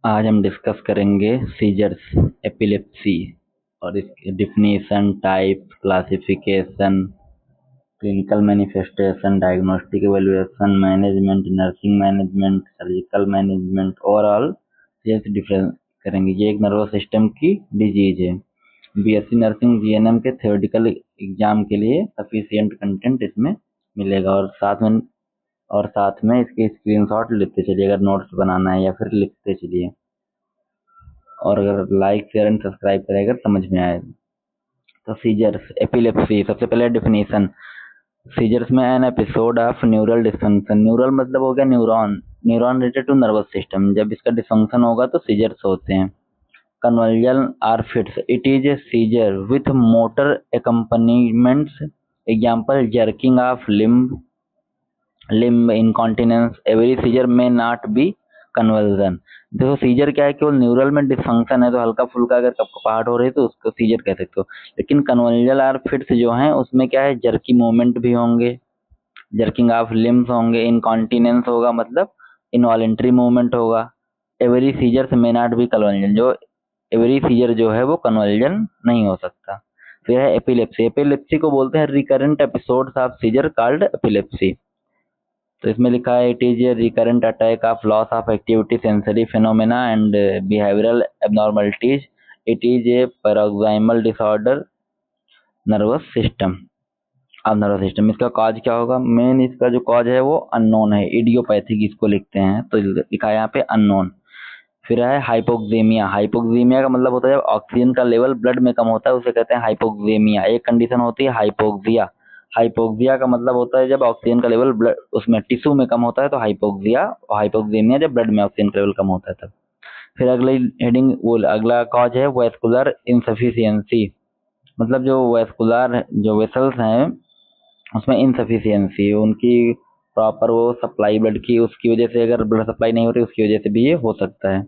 आज हम डिस्कस करेंगे सीजर्स, एपिलेप्सी और इसके definition, type, classification, clinical manifestation, diagnostic evaluation, management, nursing management, surgical management, overall seizures difference करेंगे। ये एक नर्वस सिस्टम की डिजीज है। बीएससी नर्सिंग जीएनएम के थ्योरेटिकल एग्जाम के लिए सफिशिएंट कंटेंट इसमें मिलेगा और साथ में इसके स्क्रीनशॉट लेते चलिए अगर नोट्स बनाना है, या फिर लिखते चलिए। और अगर लाइक, शेयर एंड सब्सक्राइब करेगा समझ में आए। तो सीजर्स, एपिलेप्सी, सबसे पहले डिफिनीशन। सीजर्स में an episode of neural dysfunction. Neural मतलब हो गया neuron, neuron related to nervous system. जब इसका डिसफंक्शन होगा तो सीजर्स होते हैं। Convulsion or fits, it is a seizure with motor accompaniments. Example, jerking of limb incontinence. Every seizure में नॉट बी कन्वर्जन। देखो सीजर क्या है, केवल न्यूरल में डिसफंक्शन है तो हल्का फुल्का अगर कपकपाहट हो रही है तो उसको सीजर कह सकते हो। लेकिन कन्वर्जल आर फिट्स जो है उसमें क्या है, जर्की मूवमेंट भी होंगे, जर्किंग ऑफ लिम्स होंगे, इनकॉन्टिनेंस होगा मतलब इनवॉलेंट्री मूवमेंट होगा। Every seizure may not be convulsion, जो एवरी सीजर जो है वो कन्वर्जन नहीं हो सकता। फिर है एपिलेप्सी। एपिलेप्सी को बोलते हैं recurrent episodes of seizure called epilepsy. तो इसमें लिखा है it is a recurrent attack of loss of activity, sensory phenomena and behavioural abnormalities. It is a paroxysmal disorder nervous system अब नर्वस सिस्टम। इसका cause क्या होगा, मेन इसका जो कॉज है वो अननोन है, इडियोपैथिक इसको लिखते हैं तो लिखा है यहाँ पे अननोन। फिर है हाइपोक्सीमिया। हाइपोक्सीमिया का मतलब होता है जब ऑक्सीजन का लेवल ब्लड में कम होता है उसे कहते हैं हाइपोक्सीमिया। एक कंडीशन होती है हाइपोक्सिया। हाइपोक्सिया का मतलब होता है जब ऑक्सीजन का लेवल ब्लड उसमें टिश्यू में कम होता है तो हाइपोक्सिया, और हाइपोक्सीमिया जब ब्लड में ऑक्सीजन का लेवल कम होता है तब। फिर अगली हेडिंग, वो अगला कॉज है वेस्कुलर इनसफिशियंसी। मतलब जो वेस्कुलर जो वेसल्स हैं उसमें इनसफिशियंसी, उनकी प्रॉपर वो सप्लाई ब्लड की, उसकी वजह से अगर ब्लड सप्लाई नहीं हो रही उसकी वजह से भी ये हो सकता है।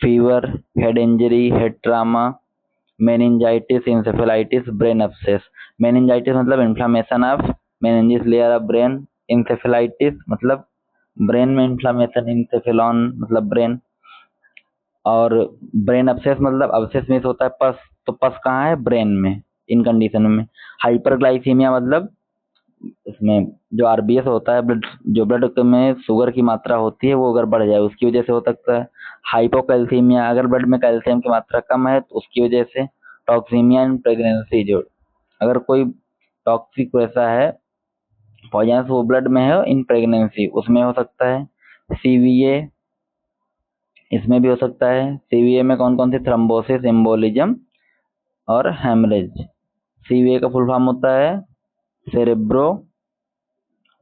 Fever, head injury, head trauma, meningitis, encephalitis, brain abscess. Meningitis मतलब inflammation of meninges layer of brain. Encephalitis मतलब ब्रेन में इन्फ्लामेशन, इंसेफेलॉन मतलब ब्रेन। और ब्रेन अपसेस मतलब अपसेस मीन्स होता है पस, तो पस कहाँ है, ब्रेन में, इन कंडीशन में। हाइपरग्लाइसीमिया मतलब इसमें जो आरबीएस होता है, ब्लड जो ब्लड में शुगर की मात्रा होती है वो अगर बढ़ जाए उसकी वजह से हो सकता है। हाइपोकैल्सीमिया, अगर ब्लड में कैल्शियम की मात्रा कम है तो उसकी वजह से। टॉक्सीमिया इन प्रेगनेंसी, जो अगर कोई टॉक्सिक वैसा है, पॉइजनस वो ब्लड में है इन प्रेगनेंसी, उसमें हो सकता है। सीवीए, इसमें भी हो सकता है। सीवीए में कौन कौन सी, थ्रोम्बोसिस, एम्बोलिज्म और हेमरेज। सीवीए का फुल फॉर्म होता है सेरेब्रो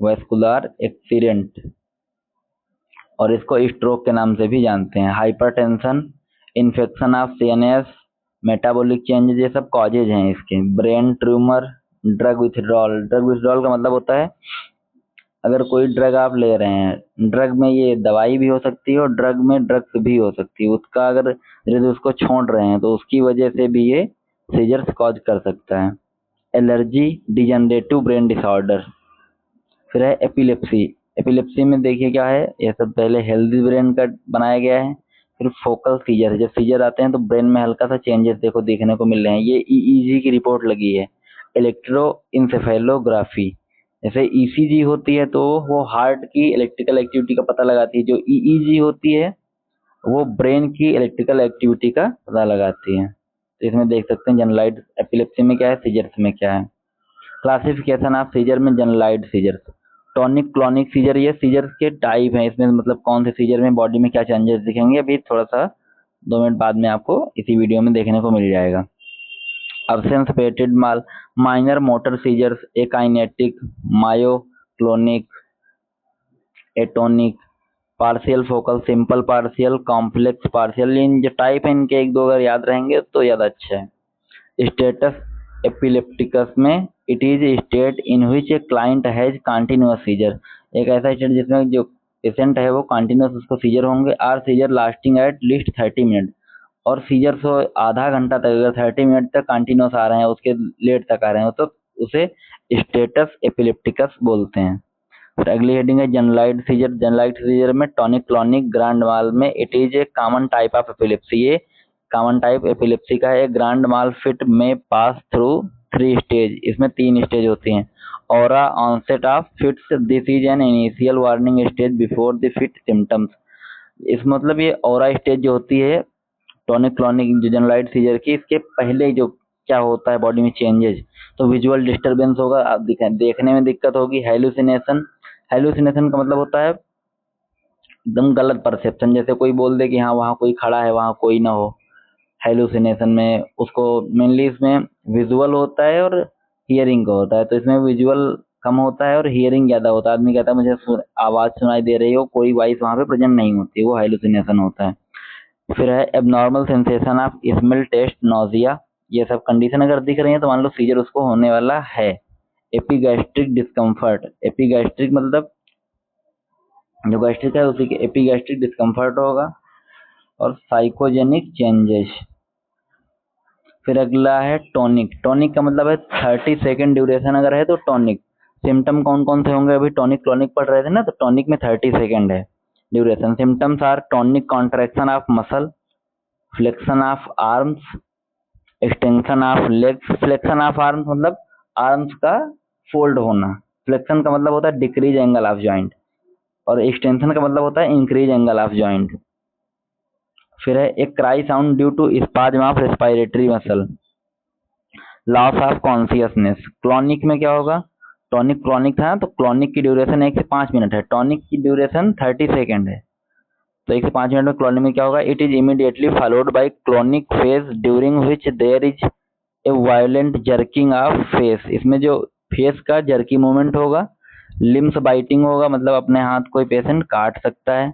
वेस्कुलर एक्सीडेंट, और इसको स्ट्रोक के नाम से भी जानते हैं। Hypertension, infection of CNS, metabolic changes, ये सब कॉजेज हैं इसके। Brain tumour, drug withdrawal. Drug withdrawal का मतलब होता है अगर कोई ड्रग आप ले रहे हैं, ड्रग में ये दवाई भी हो सकती है और ड्रग में ड्रग्स भी हो सकती है, उसका अगर धीरे धीरे उसको छोड़ रहे हैं तो उसकी वजह से भी ये सीजर्स कॉज कर सकता है। Allergy, degenerative brain disorder. फिर है एपिलेप्सी। एपिलेप्सी में देखिए क्या है, ये सब पहले हेल्दी ब्रेन का बनाया गया है। फिर फोकल सीजर, जब सीजर आते हैं तो ब्रेन में हल्का सा चेंजेस देखो देखने को मिल रहे हैं। ये ईईजी की रिपोर्ट लगी है। इलेक्ट्रो इंसेफेलोग्राफी, जैसे ईसीजी होती है तो वो हार्ट की इलेक्ट्रिकल एक्टिविटी का पता लगाती है, जो ईईजी होती है वो ब्रेन की इलेक्ट्रिकल एक्टिविटी का पता लगाती है। तो इसमें देख सकते हैं जनरलाइज्ड एपिलेप्सी में क्या है, सीजर्स में क्या है। क्लासिफिकेशन ऑफ सीजर में generalised seizures, tonic clonic seizure, ये सीजर के टाइप हैं। इसमें मतलब कौन से सीजर में बॉडी में क्या चेंजेस दिखेंगे अभी थोड़ा सा 2 मिनट बाद में आपको इसी वीडियो में देखने को मिल जाएगा। Absence petit mal, minor motor seizures, akinetic, myoclonic, atonic, partial focal, simple partial, complex partial. इन जो टाइप है इनके एक दो अगर याद रहेंगे तो ज़्यादा अच्छा है। स्टेटस एपिलेप्टिकस में, it is state in which a client has continuous seizure. एक ऐसा स्टेट जिसमें जो पेशेंट है वो कंटिन्यूअस उसको सीजर होंगे, or seizure lasting at least 30 minute, और सीजर तो आधा घंटा तक, अगर 30 मिनट तक कंटिन्यूअस आ रहे हैं उसके लेट तक आ रहे हैं तो उसे स्टेटस एपिलेप्टिकस बोलते हैं। फिर अगली हेडिंग है जनरलाइज्ड सीजर। जनरलाइज्ड सीजर में टॉनिक क्लॉनिक ग्रांड माल में it is A common type of epilepsy. ये कॉमन टाइप एपिलेप्सी का है। ग्रांड माल फिट में पास थ्रू 3 स्टेज, इसमें 3 स्टेज होती हैं। Aura onset of fits, this is an initial warning stage before the fit symptoms. इस मतलब ये ऑरा स्टेज जो होती है टॉनिक क्लॉनिक जो जनरलाइज्ड सीजर की, इसके पहले जो क्या होता है बॉडी में चेंजेस, तो विजुअल डिस्टरबेंस होगा, आप देखने में दिक्कत होगी। हेलुसिनेशन, हेलुसिनेशन का मतलब होता है एकदम गलत परसेप्शन, जैसे कोई बोल दे कि हाँ वहाँ कोई खड़ा है वहाँ कोई ना हो। हेलुसिनेशन में उसको मेनली इसमें विजुअल होता है और हियरिंग का होता है, तो इसमें विजुअल कम होता है और हियरिंग ज्यादा होता है। आदमी कहता है मुझे आवाज सुनाई दे रही हो, कोई वॉइस वहाँ पे प्रेजेंट नहीं होती, वो हेलुसिनेशन होता है। फिर है abnormal sensation of smell, taste, nausea, ये सब कंडीशन अगर दिख रही है तो मान लो सीजर उसको होने वाला है। एपिगैस्ट्रिक डिस्कम्फर्ट, एपिगैस्ट्रिक मतलब जो गैस्ट्रिक है उसी के एपिगैस्ट्रिक डिस्कम्फर्ट होगा। और साइकोजेनिक चेंजेस। फिर अगला है टॉनिक। टॉनिक का मतलब है 30 सेकेंड ड्यूरेशन अगर है तो टॉनिक। सिम्टम कौन कौन से होंगे, अभी टॉनिक क्लॉनिक पढ़ रहे थे ना, तो टॉनिक में 30 सेकेंड है duration. Symptoms are tonic contraction of muscle, flexion of arms, extension of legs. Flexion of arms मतलब आर्म्स का फोल्ड होना। फ्लेक्शन का मतलब होता है डिक्रीज एंगल ऑफ जॉइंट, और एक्सटेंशन का मतलब होता है इंक्रीज एंगल ऑफ जॉइंट। फिर है एक cry sound due to spasm of respiratory muscle, loss of consciousness. Clonic में क्या होगा, टॉनिक क्लॉनिक था तो क्लॉनिक की ड्यूरेशन 1 से 5 मिनट है, टॉनिक की ड्यूरेशन 30 सेकेंड है, तो 1 से 5 मिनट में क्लॉनिक में क्या होगा, it is immediately followed by clonic phase during which there is a violent jerking of face. इसमें जो फेस का जर्की मूवमेंट होगा, लिम्स बाइटिंग होगा मतलब अपने हाथ कोई पेशेंट काट सकता है।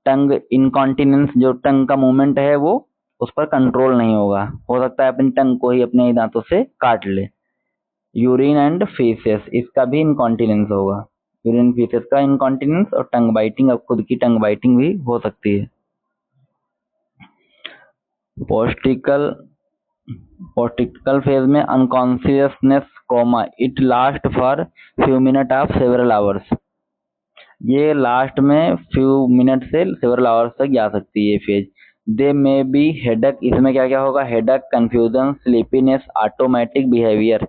टंग इनकॉन्टिनेंस, जो टंग का मूवमेंट है वो उस पर कंट्रोल नहीं होगा, हो सकता है अपनी टंग को ही अपने ही दांतों से काट ले। यूरिन एंड फीसेस, इसका भी इनकॉन्टिनेंस होगा, यूरिन फीसेस का इनकॉन्टिनेंस। और टंग बाइटिंग, अब खुद की टंग बाइटिंग भी हो सकती है। पोस्टिकल, पोस्टिकल फेज में unconsciousness coma, it last for few minute of several hours. ये लास्ट में फ्यू मिनट से सेवरल आवर्स तक जा सकती है phase. They may be headache, इसमें क्या क्या होगा, headache, confusion, sleepiness, automatic behaviour.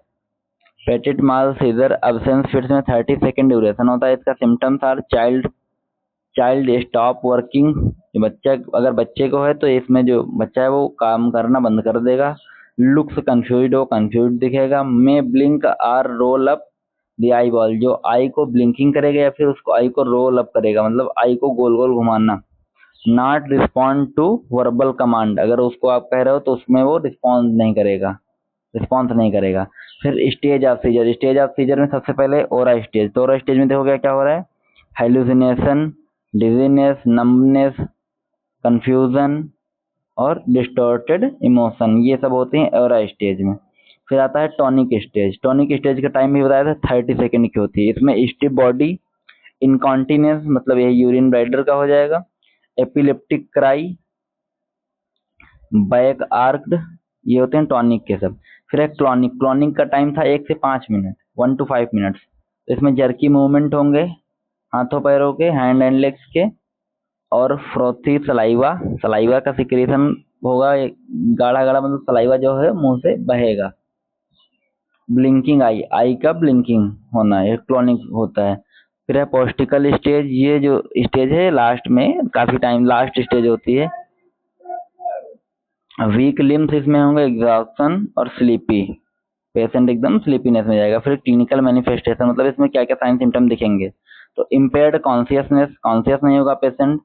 Petit mal seizure absence fits में 30 सेकेंड ड्यूरेशन होता है। इसका symptoms are child, child stop working, बच्चा अगर बच्चे को है तो इसमें जो बच्चा है वो काम करना बंद कर देगा। लुक्स कंफ्यूज, हो कंफ्यूज दिखेगा। May blink or roll up the eye ball, जो आई को ब्लिंकिंग करेगा या फिर उसको आई को रोल अप करेगा, मतलब आई को गोल गोल घुमाना। Not respond to verbal command, अगर उसको आप कह रहे हो तो उसमें वो रिस्पॉन्स नहीं करेगा, रिस्पॉन्स नहीं करेगा। फिर stage of seizure, stage of seizure में सबसे पहले ओरा स्टेज। तो ओरा स्टेज में देखो क्या हो रहा है, हेलुसिनेशन, डिजीनेस, नम्बनेस, कंफ्यूजन और डिस्टॉर्टेड इमोशन, ये सब होते हैं ओरा स्टेज में। फिर आता है टॉनिक स्टेज। टॉनिक स्टेज का टाइम भी बताया था 30 सेकेंड की होती है। इसमें स्टिफ बॉडी, इनकॉन्टिनेंस मतलब ये यूरिन ब्लैडर का हो जाएगा, एपिलेप्टिक क्राई, बैक आर्क्ड, ये होते हैं टॉनिक के सब। फिर एक क्लॉनिक, क्लॉनिक का टाइम था 1 से 5 मिनट, 1 to 5 मिनट्स। इसमें जर्की मूवमेंट होंगे हाथों पैरों के, हैंड एंड लेग्स के, और फ्रोथी सलाइवा, सलाइवा का सिक्रेशन होगा, गाढ़ा गाढ़ा मतलब सलाइवा जो है मुंह से बहेगा। ब्लिंकिंग आई, आई का ब्लिंकिंग होना, ये क्लॉनिक होता है। फिर है पोस्टिकल स्टेज, ये जो स्टेज है लास्ट में, काफी टाइम लास्ट स्टेज होती है। वीक लिम्स इसमें होंगे, एग्जॉस्शन और स्लीपी, पेशेंट एकदम स्लीपीनेस में जाएगा। फिर क्लिनिकल मैनिफेस्टेशन मतलब इसमें क्या क्या साइन सिम्टम दिखेंगे, तो इम्पेयर्ड कॉन्शियसनेस, कॉन्शियस नहीं होगा पेशेंट।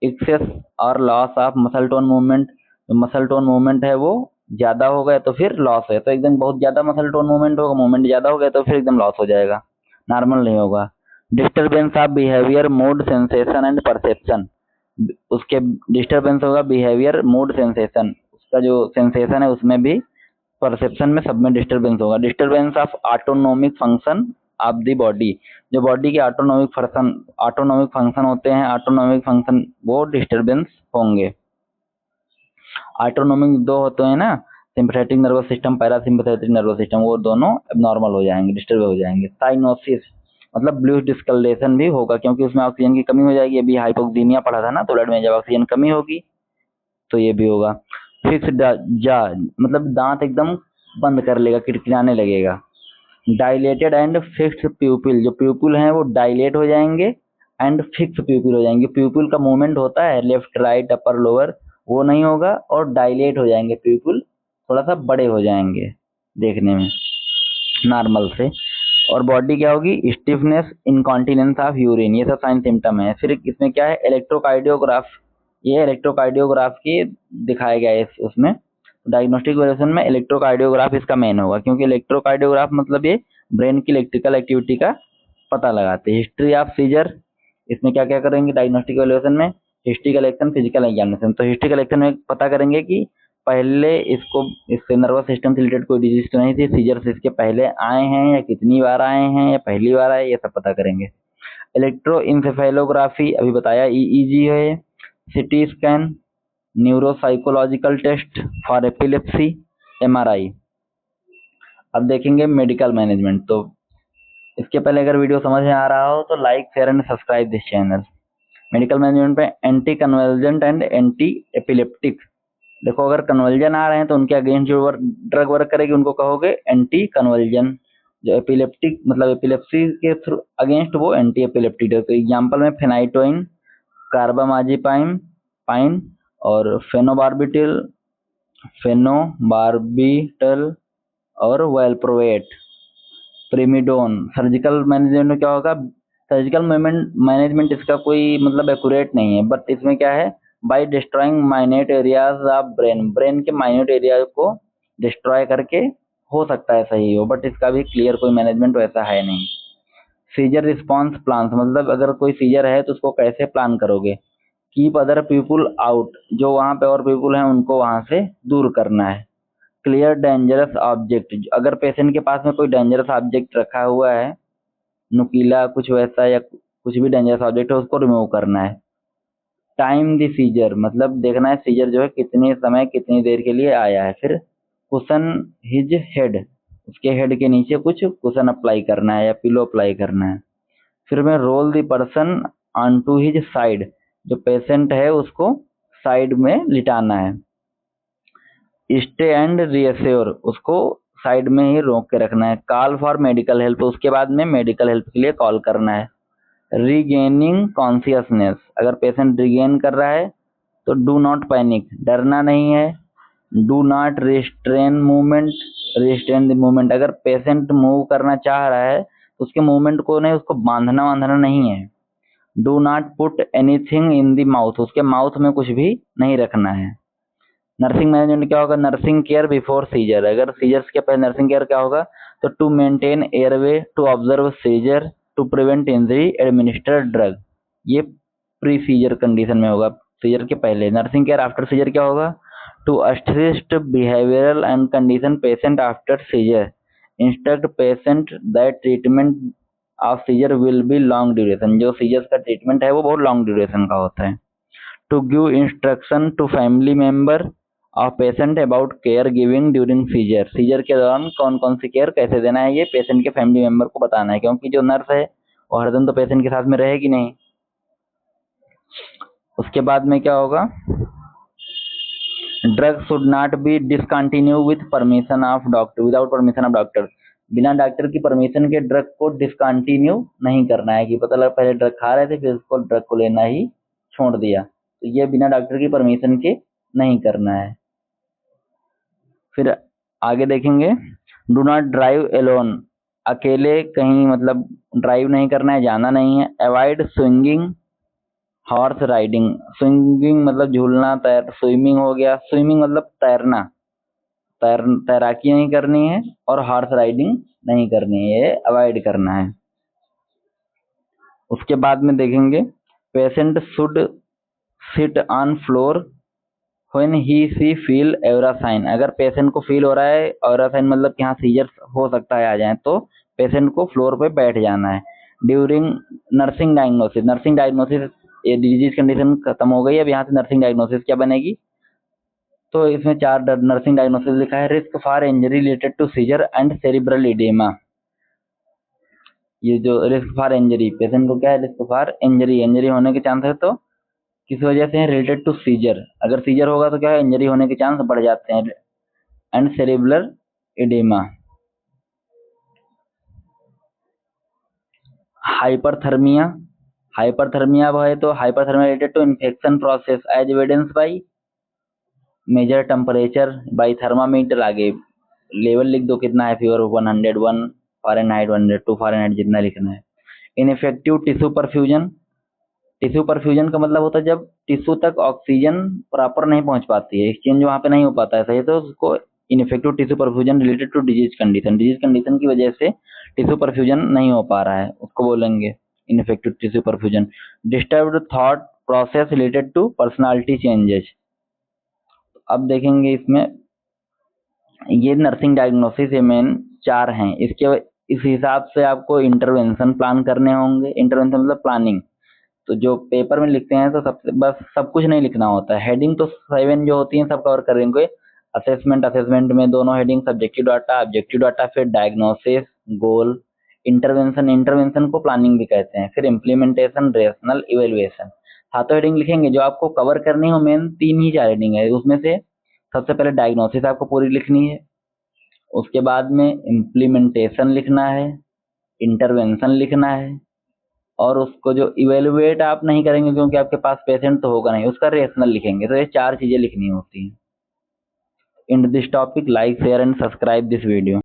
एक्सेस और loss of muscle tone movement, muscle tone movement है वो ज्यादा हो गया तो फिर लॉस है, तो एकदम बहुत ज्यादा मसल टोन मूवमेंट होगा, मूवमेंट ज्यादा हो गया तो फिर एकदम लॉस हो जाएगा, नॉर्मल नहीं होगा। Disturbance of behaviour, mood, sensation and perception, उसके डिस्टर्बेंस होगा बिहेवियर, मूड, सेंसेशन, उसका जो सेंसेशन है उसमें भी, परसेप्शन में, सब में डिस्टर्बेंस होगा। Disturbance of autonomic function of the body, जो बॉडी के ऑटोनोमिक फंक्शन होते हैं, ऑटोनोमिक फंक्शन वो डिस्टर्बेंस होंगे। ऑटोनोमिक दो होते हैं ना, sympathetic nervous system, parasympathetic nervous system, वो दोनों नॉर्मल हो जाएंगे, डिस्टर्ब हो जाएंगे। साइनोसिस, मतलब ब्लू डिस्कलरेशन भी होगा, क्योंकि उसमें ऑक्सीजन की कमी हो जाएगी। अभी हाइपोक्सीमिया पढ़ा था ना, तो ब्लड में जब ऑक्सीजन कमी होगी तो ये भी होगा। फिक्स जा मतलब दांत एकदम बंद कर लेगा, किरकिराने लगेगा। डायलेटेड एंड फिक्स्ड प्यूपिल, जो प्यूपिल हैं वो डायलेट हो जाएंगे एंड फिक्स प्यूपिल हो जाएंगे। प्यूपिल का मूवमेंट होता है लेफ्ट राइट अपर लोअर, वो नहीं होगा, और डायलेट हो जाएंगे प्यूपिल, थोड़ा सा बड़े हो जाएंगे देखने में नॉर्मल से। और बॉडी क्या होगी, स्टिफनेस, इनकॉन्टिनेंस ऑफ यूरिन, ये सब साइन सिम्टम है। फिर इसमें क्या है, इलेक्ट्रोकार्डियोग्राफ, ये इलेक्ट्रोकार्डियोग्राफ की दिखाया गया है उसमें। डायग्नोस्टिक वेरिएशन में इलेक्ट्रोकार्डियोग्राफ इसका मेन होगा, क्योंकि इलेक्ट्रोकार्डियोग्राफ मतलब ये ब्रेन की इलेक्ट्रिकल एक्टिविटी का पता लगाते हैं। हिस्ट्री ऑफ सीजर, इसमें क्या क्या करेंगे डायग्नोस्टिक वेरिएशन में, हिस्ट्री कलेक्शन, फिजिकल एग्जामिनेशन। तो हिस्ट्री कलेक्शन में पता करेंगे कि पहले इसको, इससे नर्वस सिस्टम से रिलेटेड कोई डिजीज तो नहीं थी, सीजर से इसके पहले आए हैं या कितनी बार आए हैं या पहली बार आए, ये सब पता करेंगे। इलेक्ट्रोइंसेफेलोग्राफी अभी बताया, ईईजी है। CT scan, neuropsychological test for epilepsy, MRI. अब देखेंगे मेडिकल मैनेजमेंट। तो इसके पहले अगर वीडियो समझ में आ रहा हो तो like share and subscribe this channel. Medical management पे anti convulsant and anti epileptic. देखो अगर कन्वर्जन आ रहे हैं तो उनके अगेंस्ट जो ड्रग वर्क करेगी उनको कहोगे एंटी कन्वर्जन। जो एपिलेप्टिक मतलब एपिलेप्सी के थ्रू अगेंस्ट, वो एंटी एपिलेप्टिक। तो एग्जाम्पल में फेनाइटोइन, कार्बामाजिपाइन पाइन और फेनोबार्बिटल और वेलप्रोवेट, प्रिमिडोन। सर्जिकल मैनेजमेंट में क्या होगा, सर्जिकल मैनेजमेंट इसका कोई मतलब एक्यूरेट नहीं है, बट इसमें क्या है, by destroying minute areas of brain, brain के माइन्यूट एरिया को डिस्ट्रॉय करके हो सकता है सही हो, बट इसका भी क्लियर कोई मैनेजमेंट वैसा है नहीं। सीजर रिस्पॉन्स प्लान, मतलब अगर कोई सीजर है तो उसको कैसे प्लान करोगे। कीप अदर पीपुल आउट, जो वहाँ पे और पीपुल हैं उनको वहाँ से दूर करना है। क्लियर डेंजरस ऑब्जेक्ट, अगर पेशेंट के पास में कोई डेंजरस ऑब्जेक्ट रखा हुआ है, नुकीला कुछ वैसा या कुछ भी डेंजरस ऑब्जेक्ट है, उसको रिमूव करना है। टाइम द सीजर, मतलब देखना है सीजर जो है कितने समय कितनी देर के लिए आया है। फिर कुशन हिज हेड, उसके हेड के नीचे कुछ कुशन अप्लाई करना है या पिलो अप्लाई करना है। फिर में roll the person on to his side, जो पेशेंट है उसको साइड में लिटाना है। स्टे एंड रीअश्योर, उसको साइड में ही रोक के रखना है। कॉल फॉर मेडिकल हेल्प, उसके बाद में मेडिकल हेल्प के लिए कॉल करना है। रीगेनिंग कॉन्शियसनेस, अगर पेशेंट रिगेन कर रहा है तो डू नॉट पैनिक, डरना नहीं है। Do not restrain movement, restrain the movement, अगर पेशेंट मूव करना चाह रहा है तो उसके मूवमेंट को नहीं, उसको बांधना नहीं है। Do not put anything in the mouth, उसके माउथ में कुछ भी नहीं रखना है। नर्सिंग मैनेजमेंट क्या होगा, नर्सिंग केयर बिफोर सीजर, अगर सीजर्स के पहले नर्सिंग केयर क्या होगा, तो to maintain airway, to observe seizure, to prevent injury, administer drug, ये प्री सीजर कंडीशन में होगा, सीजर के पहले। नर्सिंग केयर आफ्टर सीजर क्या होगा, to assist behavioural and condition patient after seizure, instruct patient that treatment of seizure will be long duration, जो seizures का treatment है वो बहुत लॉन्ग ड्यूरेशन का होता है। To give instruction to family member of patient about care giving during seizure, seizure के दौरान कौन कौन सी केयर कैसे देना है, ये पेशेंट के फैमिली मेंबर को बताना है, क्योंकि जो नर्स है वो हरदम तो पेशेंट के साथ में रहेगी नहीं। उसके बाद में क्या होगा, drug should not be discontinue with permission of doctor, without permission of doctor, बिना डॉक्टर की परमिशन के ड्रग को डिसकंटिन्यू नहीं करना है, कि पता लगा पहले ड्रग खा रहे थे फिर उसको ड्रग को लेना ही छोड़ दिया, तो ये बिना डॉक्टर की परमिशन के नहीं करना है। फिर आगे देखेंगे, डू नॉट ड्राइव एलोन, अकेले कहीं मतलब ड्राइव नहीं करना है, जाना नहीं है। Avoid swinging horse riding, swinging मतलब झूलना, तैर, स्विमिंग हो गया, स्विमिंग मतलब तैरना, तैराकी नहीं करनी है, और हॉर्स राइडिंग नहीं करनी है, ये अवॉइड करना है। उसके बाद में देखेंगे, patient should sit on floor when he she feel aura sign, अगर पेशेंट को फील हो रहा है एवरा साइन मतलब कि हाँ सीजर हो सकता है आ जाए, तो पेशेंट को फ्लोर पे बैठ जाना है। During nursing diagnosis, nursing diagnosis, ये डिजीज कंडीशन खत्म हो गई, अब यहाँ से नर्सिंग डायग्नोसिस क्या बनेगी, तो इसमें 4 नर्सिंग डायग्नोसिस लिखा है। Risk for injury related to seizure and cerebral oedema, ये जो रिस्क फॉर इंजरी, पेशेंट को क्या है, रिस्क फॉर इंजरी, इंजरी होने के चांस है तो किस वजह से है, रिलेटेड टू सीजर, अगर सीजर होगा तो क्या है, इंजरी होने के चांस बढ़ जाते हैं। And cerebral oedema. Hyperthermia, hyperthermia है तो hyperthermia related to infection process as evidence by measure temperature by thermometer, आगे लेवल लिख दो कितना है, फीवर 101 फ़ारेनहाइट, 102 फ़ारेनहाइट, जितना लिखना है। Ineffective tissue perfusion, tissue perfusion का मतलब होता है जब टिश्यू तक ऑक्सीजन प्रॉपर नहीं पहुंच पाती है, एक्सचेंज वहां पे नहीं हो पाता है सही, तो उसको ineffective tissue perfusion related to disease condition, disease condition की वजह से टिश्यू परफ्यूजन नहीं हो पा रहा है, उसको बोलेंगे ineffective tissue perfusion. Disturbed thought process related to personality changes. अब देखेंगे इसमें ये नर्सिंग डायग्नोसिस ये मेन 4 हैं, इसके इस हिसाब से आपको इंटरवेंशन प्लान करने होंगे। इंटरवेंशन मतलब प्लानिंग, तो जो पेपर में लिखते हैं तो सबसे बस सब कुछ नहीं लिखना होता है, हेडिंग तो 7 जो होती हैं सब कवर करेंगे। असेसमेंट, असेसमेंट में दोनों heading, subjective data, objective data, फिर डायग्नोसिस, गोल, इंटरवेंशन, इंटरवेंशन को प्लानिंग भी कहते हैं, फिर इम्प्लीमेंटेशन, रेशनल, इवेल्युएशन। सातों हेडिंग लिखेंगे, जो आपको कवर करनी हो मेन 3 ही 4 हेडिंग है, उसमें से सबसे पहले डायग्नोसिस आपको पूरी लिखनी है, उसके बाद में इम्प्लीमेंटेशन लिखना है, इंटरवेंशन लिखना है, और उसको जो इवेलुएट आप नहीं करेंगे क्योंकि आपके पास पेशेंट तो होगा नहीं, उसका रेशनल लिखेंगे। तो ये 4 चीजें लिखनी होती हैं। In this topic like share and subscribe this video.